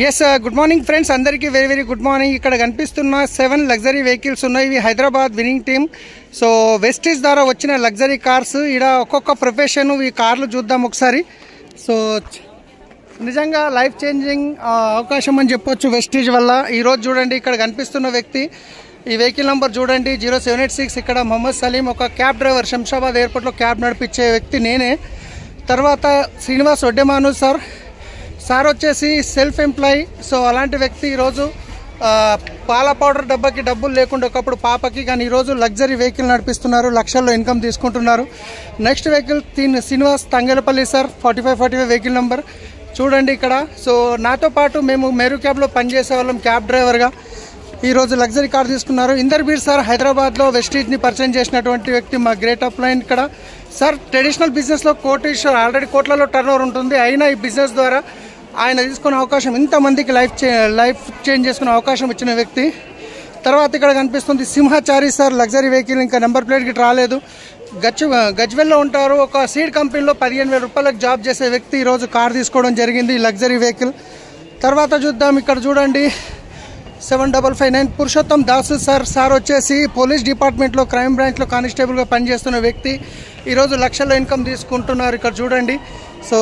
Yes good morning friends, అందరికీ very very good morning. ఇక్కడ కనిపిస్తున్న 7 లగ్జరీ వెహికల్స్ ఉన్నాయి. ఇవి Hyderabad winning team. So Vestige ద్వారా వచ్చిన లగ్జరీ కార్స్. ఇక్కడ ఒక్కొక్క ప్రొఫెషన్ ఈ కార్లు చూద్దాం ఒకసారి. సో నిజంగా లైఫ్ చేంజింగ్ అవకాశం అని చెప్పొచ్చు వెస్టీజ్ వల్ల. ఈరోజు చూడండి ఇక్కడ కనిపిస్తున్న వ్యక్తి, ఈ వెహికల్ నెంబర్ చూడండి 0786. ఇక్కడ మొహమ్మద్ సలీం, ఒక క్యాబ్ డ్రైవర్, శంషాబాద్ ఎయిర్పోర్ట్లో క్యాబ్ నడిపించే వ్యక్తి నేనే. తర్వాత శ్రీనివాస్ ఒడ్డెమాను సార్ వచ్చేసి సెల్ఫ్ ఎంప్లాయీ. సో అలాంటి వ్యక్తి ఈరోజు పాల పౌడర్ డబ్బాకి డబ్బులు లేకుండా ఒకప్పుడు పాపకి, కానీ ఈరోజు లగ్జరీ వెహికల్ నడిపిస్తున్నారు, లక్షల్లో ఇన్కమ్ తీసుకుంటున్నారు. Next vehicle Srinivas Thangelapalli sir, 4545 vehicle number చూడండి ఇక్కడ. సో నాతో పాటు మేము మెరు క్యాబ్లో పనిచేసే వాళ్ళం క్యాబ్ డ్రైవర్గా. ఈరోజు లగ్జరీ కార్ తీసుకున్నారు. ఇందర్బీర్ సార్ హైదరాబాద్లో వెస్టీజ్ని పరిచయం చేసినటువంటి వ్యక్తి, మా గ్రేట్ అప్ లైన్. ఇక్కడ సార్ ట్రెడిషనల్ బిజినెస్లో కోటీశ్వర్, ఆల్రెడీ కోట్లలో టర్న్ ఓవర్ ఉంటుంది. అయినా ఈ బిజినెస్ ద్వారా ఆయన తీసుకునే అవకాశం, ఇంతమందికి లైఫ్ చేంజ్ చేసుకునే అవకాశం ఇచ్చిన వ్యక్తి. తర్వాత ఇక్కడ కనిపిస్తుంది సింహాచారి సార్, లగ్జరీ వెహికల్, ఇంకా నెంబర్ ప్లేట్ గిట్ట రాలేదు. గజ్వెల్లో ఉంటారు. ఒక సీడ్ కంపెనీలో 15,000 రూపాయలకు జాబ్ చేసే వ్యక్తి ఈరోజు కార్ తీసుకోవడం జరిగింది, లగ్జరీ వెహికల్. తర్వాత చూద్దాం, ఇక్కడ చూడండి 7559 పురుషోత్తం దాసు సార్ వచ్చేసి పోలీస్ డిపార్ట్మెంట్లో క్రైమ్ బ్రాంచ్లో కానిస్టేబుల్గా పనిచేస్తున్న వ్యక్తి. ఈరోజు లక్షల్లో ఇన్కమ్ తీసుకుంటున్నారు. ఇక్కడ చూడండి. సో